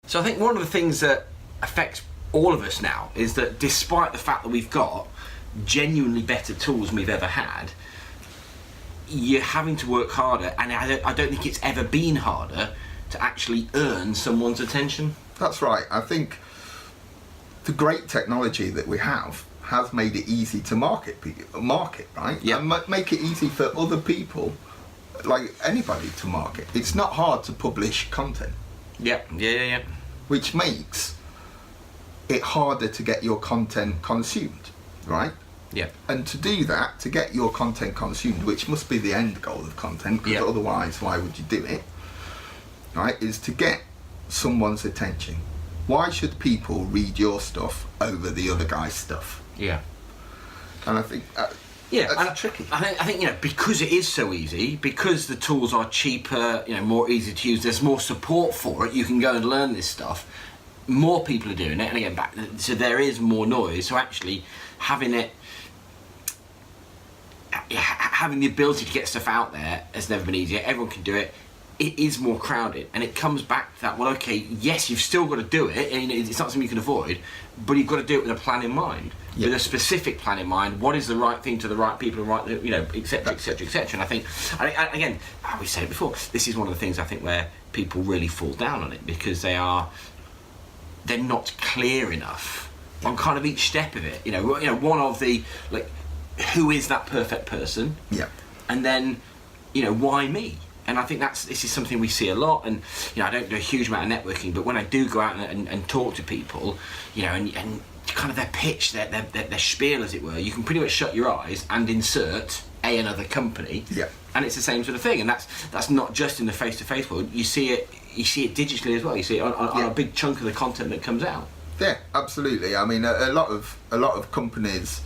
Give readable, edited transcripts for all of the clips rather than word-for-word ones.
So I think one of the things that affects all of us now is that despite the fact that we've got genuinely better tools than we've ever had, you're having to work harder, and I don't think it's ever been harder to actually earn someone's attention. That's right. I think the great technology that we have has made it easy to market, right? Yeah. And make it easy for other people, like anybody, to market. It's not hard to publish content. Yeah. Which makes it harder to get your content consumed, right? Yeah. And to do that, to get your content consumed, which must be the end goal of content, because otherwise why would you do it, right, is to get someone's attention. Why should people read your stuff over the other guy's stuff? Yeah. And I think that's tricky. I think because it is so easy, because the tools are cheaper, more easy to use, there's more support for it, you can go and learn this stuff, more people are doing it, and again, so there is more noise, so actually having the ability to get stuff out there has never been easier. Everyone can do it. It is more crowded, and it comes back to that, well, okay, yes, you've still got to do it, and it's not something you can avoid, but you've got to do it with a plan in mind, with a specific plan in mind. What is the right thing to the right people, etc., etc., etc. And I think, again, we said it before, this is one of the things I think where people really fall down on it, because they're not clear enough on kind of each step of it. One of the, like, who is that perfect person? Yeah. And then, why me? And I think this is something we see a lot, and I don't do a huge amount of networking, but when I do go out and talk to people, and kind of their pitch, their spiel, as it were, you can pretty much shut your eyes and insert another company, and it's the same sort of thing. And that's not just in the face-to-face world. You see it digitally as well. You see it on a big chunk of the content that comes out. Yeah, absolutely. I mean, a lot of companies,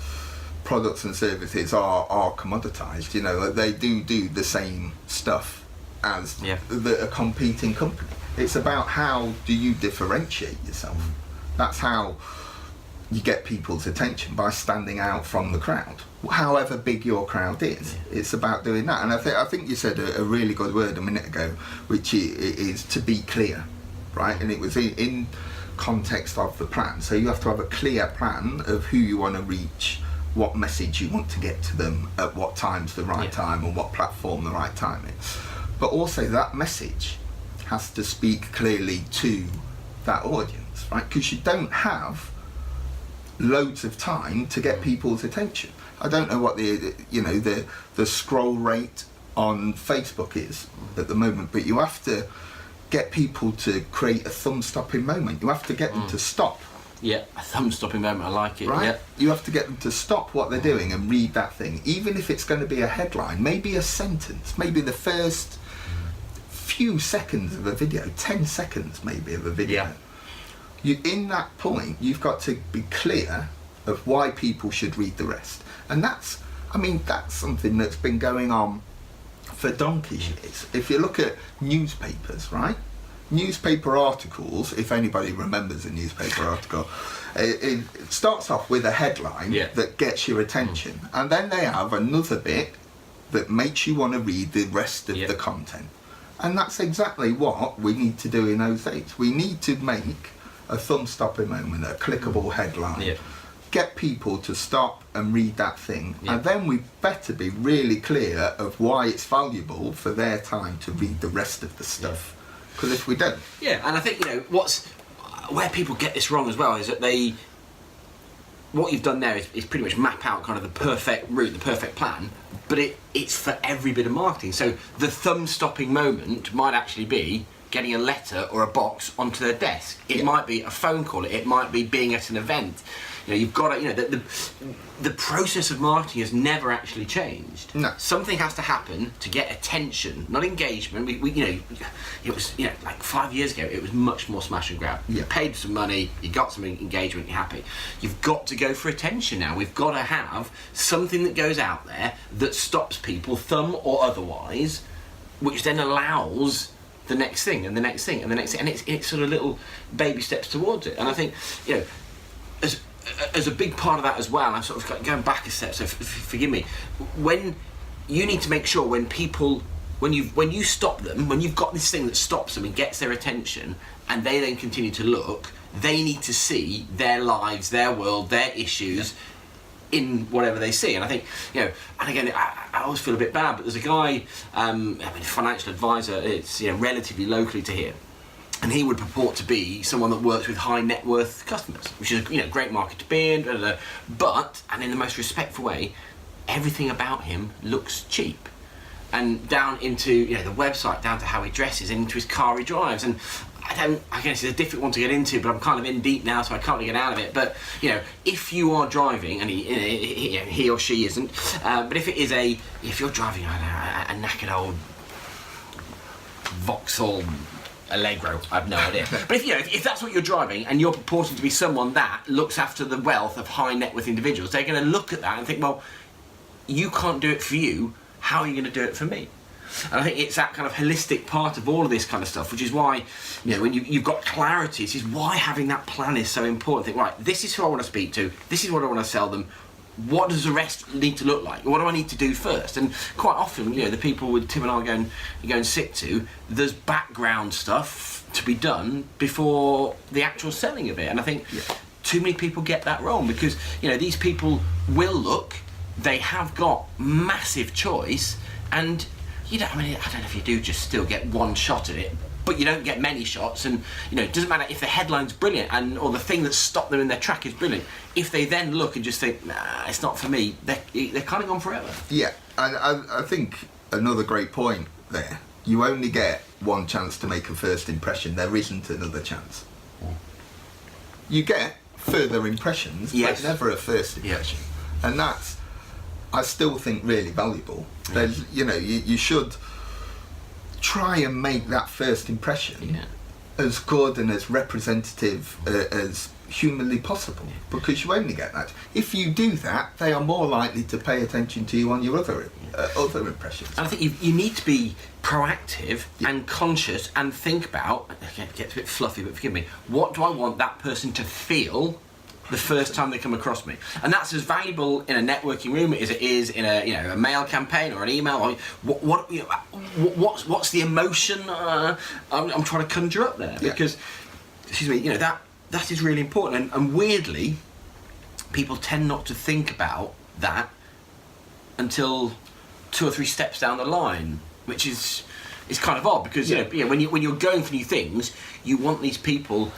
products and services are commoditized. They do the same stuff as a competing company. It's about how do you differentiate yourself. That's how you get people's attention, by standing out from the crowd, however big your crowd is. It's about doing that. And I think you said a really good word a minute ago, which is to be clear, right? And it was in context of the plan. So you have to have a clear plan of who you want to reach, what message you want to get to them, at what time's the right time, and what platform the right time is. But also that message has to speak clearly to that audience, right? Because you don't have loads of time to get people's attention. I don't know what the scroll rate on Facebook is at the moment, but you have to get people to create a thumb-stopping moment. You have to get them to stop. Yeah, a thumb-stopping moment, I like it. Right? Yeah. You have to get them to stop what they're doing and read that thing, even if it's going to be a headline, maybe a sentence, maybe the first few seconds of a video, 10 seconds maybe of a video. In that point, you've got to be clear of why people should read the rest. And that's something that's been going on for donkey's years. If you look at newspapers, right? Newspaper articles, if anybody remembers a newspaper article, it starts off with a headline that gets your attention, and then they have another bit that makes you want to read the rest of the content. And that's exactly what we need to do in those days. We need to make a thumb-stopping moment, a clickable headline, get people to stop and read that thing, and then we better be really clear of why it's valuable for their time to read the rest of the stuff. Because if we don't... Yeah, and I think, where people get this wrong as well is that what you've done there is pretty much map out kind of the perfect route, the perfect plan, but it's for every bit of marketing. So the thumb-stopping moment might actually be getting a letter or a box onto their desk. It might be a phone call. It might be being at an event. You've got to, the process of marketing has never actually changed. No. Something has to happen to get attention, not engagement. We it was, like 5 years ago, it was much more smash and grab. You paid some money, you got some engagement, you're happy. You've got to go for attention now. We've got to have something that goes out there that stops people, thumb or otherwise, which then allows the next thing and the next thing and the next thing, and it's sort of little baby steps towards it. And I think, as a big part of that as well, I'm sort of going back a step, so forgive me, when you need to make sure when when you stop them, when you've got this thing that stops them and gets their attention, and they then continue to look, they need to see their lives, their world, their issues in whatever they see. And I think, and again, I always feel a bit bad, but there's a guy, financial advisor, it's relatively locally to here, and he would purport to be someone that works with high net worth customers, which is a great market to be in, but in the most respectful way, everything about him looks cheap. And down into the website, down to how he dresses, into his car he drives, and I guess it's a difficult one to get into, but I'm kind of in deep now, so I can't really get out of it. But if you are driving, and he or she isn't, but if you're driving a knackered old Vauxhall Allegro, I have no idea. But if that's what you're driving, and you're purporting to be someone that looks after the wealth of high net worth individuals, they're going to look at that and think, well, you can't do it for you. How are you going to do it for me? And I think it's that kind of holistic part of all of this kind of stuff, which is why, when you've got clarity, this is why having that plan is so important. Think, right, this is who I want to speak to, this is what I want to sell them, what does the rest need to look like? What do I need to do first? And quite often, the people with Tim and I go and sit to, there's background stuff to be done before the actual selling of it. And I think too many people get that wrong, because, these people will look, they have got massive choice, and I don't know if you do just still get one shot at it, but you don't get many shots, and it doesn't matter if the headline's brilliant or the thing that stopped them in their track is brilliant. If they then look and just think, nah, it's not for me, they're kind of gone forever. Yeah, and I think another great point there, you only get one chance to make a first impression, there isn't another chance. You get further impressions, but never a first impression. And that's, I still think, really valuable. There's, you should try and make that first impression as good and as representative as humanly possible, because you only get that. If you do that, they are more likely to pay attention to you on your other impressions. And I think you need to be proactive and conscious and think about, again, it gets a bit fluffy, but forgive me, what do I want that person to feel the first time they come across me? And that's as valuable in a networking room as it is in a mail campaign or an email. Or what's the emotion I'm trying to conjure up there? Because, that is really important. And weirdly, people tend not to think about that until 2 or 3 steps down the line, which is kind of odd, because when you're going for new things, you want these people.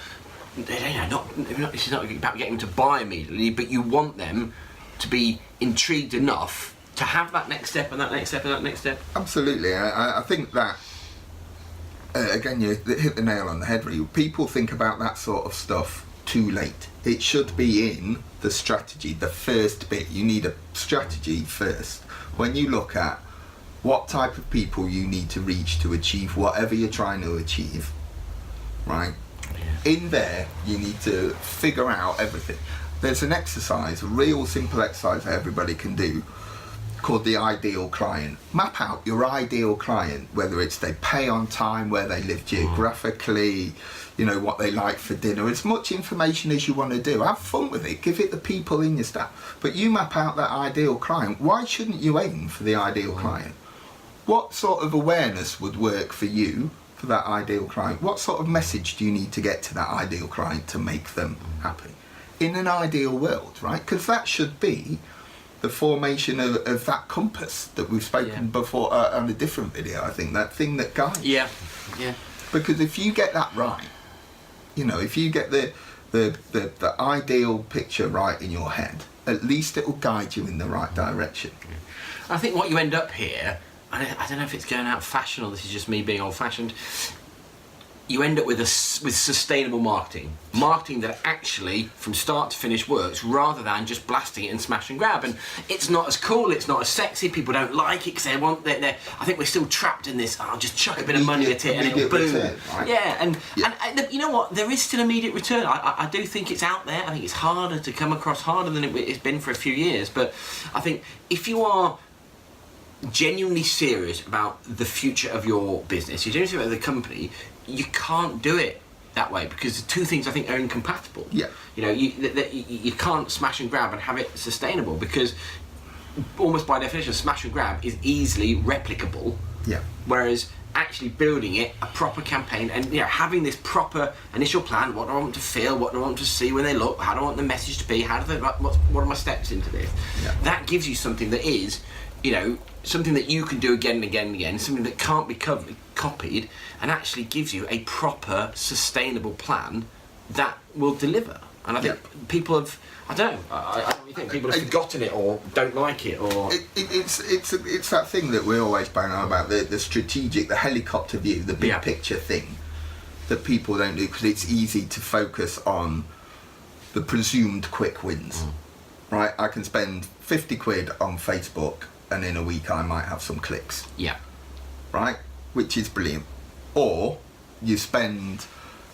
This is not about getting them to buy immediately, but you want them to be intrigued enough to have that next step and that next step and that next step. Absolutely. I think that, again, you hit the nail on the head, really. People think about that sort of stuff too late. It should be in the strategy, the first bit. You need a strategy first. When you look at what type of people you need to reach to achieve whatever you're trying to achieve, right? In there, you need to figure out everything. There's an exercise, a real simple exercise that everybody can do, called the ideal client. Map out your ideal client, whether it's they pay on time, where they live geographically, what they like for dinner. As much information as you want to do. Have fun with it. Give it the people in your staff. But you map out that ideal client. Why shouldn't you aim for the ideal client? What sort of awareness would work for you for that ideal client? What sort of message do you need to get to that ideal client to make them happy? In an ideal world, right? Because that should be the formation of that compass that we've spoken before on a different video, I think, that thing that guides. Yeah. Because if you get that right, if you get the ideal picture right in your head, at least it will guide you in the right direction. I think what you end up here, I don't know if it's going out of fashion or this is just me being old-fashioned, you end up with sustainable marketing that actually from start to finish works, rather than just blasting it and smash and grab. And it's not as cool, it's not as sexy, people don't like it because I think we're still trapped in this, I'll just chuck a bit of money at it and it'll boom. Return, right? And you know what, there is still immediate return. I do think it's out there. I think it's harder to come across, harder than it's been for a few years, but I think if you are genuinely serious about the future of your business, you're genuinely serious about the company, you can't do it that way, because the two things I think are incompatible. You can't smash and grab and have it sustainable, because almost by definition smash and grab is easily replicable Yeah. Whereas actually building it, a proper campaign, and having this proper initial plan, what do I want to feel, what do I want to see when they look, how do I want the message to be, what are my steps into this? Yeah. That gives you something that is, something that you can do again and again and again, something that can't be copied, and actually gives you a proper, sustainable plan that will deliver. And I think people have, I don't know, I don't think people have forgotten it or don't like it, or... It's that thing that we always bang on about, the strategic, the helicopter view, the big picture thing that people don't do, because it's easy to focus on the presumed quick wins. Right? I can spend 50 quid on Facebook and in a week I might have some clicks. Yeah. Right? Which is brilliant. Or you spend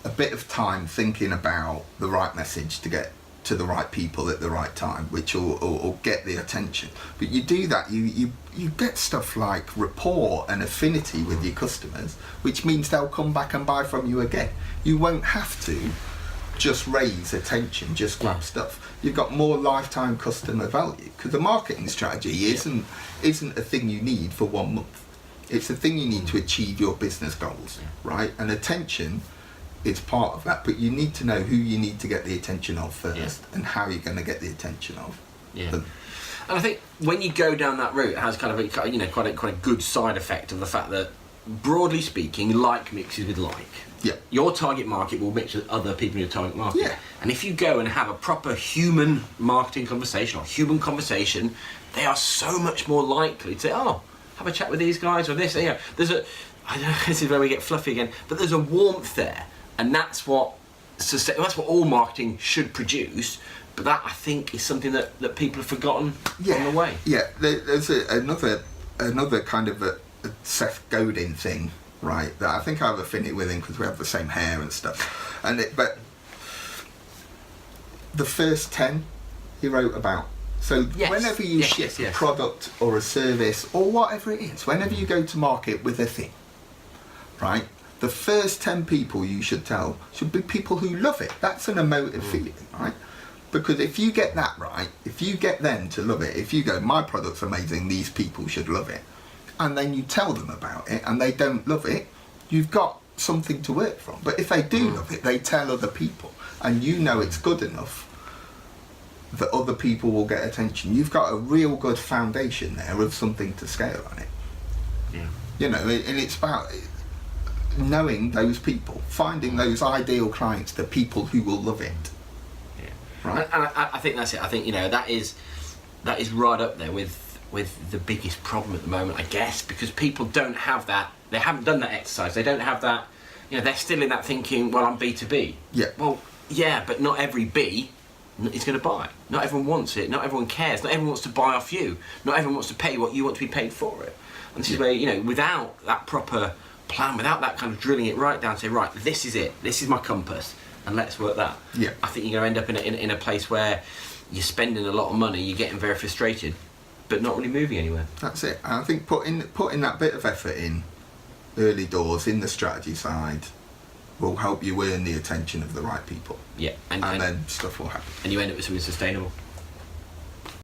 a bit of time thinking about the right message to get to the right people at the right time, which will get the attention. But you do that, you get stuff like rapport and affinity with your customers, which means they'll come back and buy from you again. You won't have to just raise attention, just grab stuff. You've got more lifetime customer value, because the marketing strategy isn't a thing you need for 1 month. It's a thing you need to achieve your business goals, right? And attention is part of that, but you need to know who you need to get the attention of first, and how you're going to get the attention of them. And I think when you go down that route, it has kind of quite a good side effect of the fact that, broadly speaking, like mixes with like. Yeah. Your target market will mix with other people in your target market. Yeah. And if you go and have a proper human marketing conversation or human conversation, they are so much more likely to say, oh, have a chat with these guys or this. There's a, I don't know, this is where we get fluffy again, but there's a warmth there, and that's what all marketing should produce. But that, I think, is something that people have forgotten on the way. Yeah, there's another kind of a Seth Godin thing, right, that I think I have affinity with him because we have the same hair and stuff. But the first 10 he wrote about. So whenever you ship a product or a service or whatever it is, whenever you go to market with a thing, right, the first 10 people you should tell should be people who love it. That's an emotive feeling, right? Because if you get that right, if you get them to love it, if you go, my product's amazing, these people should love it, and then you tell them about it and they don't love it, you've got something to work from. But if they do love it, they tell other people, and you know it's good enough that other people will get attention. You've got a real good foundation there of something to scale on it. Yeah. You know, and it's about knowing those people, finding those ideal clients, the people who will love it. Yeah. Right. And I think that's it. I think that is right up there with the biggest problem at the moment, I guess, because people don't have that. They haven't done that exercise. They don't have that. They're still in that thinking. Well, I'm B2B. Yeah. Well, yeah, but not every B is going to buy. Not everyone wants it. Not everyone cares. Not everyone wants to buy off you. Not everyone wants to pay what you want to be paid for it. And this is where without that proper plan, without that kind of drilling it right down, say, right, this is it. This is my compass, and let's work that. Yeah. I think you're going to end up in a place where you're spending a lot of money, you're getting very frustrated, but not really moving anywhere. That's it. And I think putting that bit of effort in early doors in the strategy side will help you earn the attention of the right people. Yeah. And then stuff will happen. And you end up with something sustainable.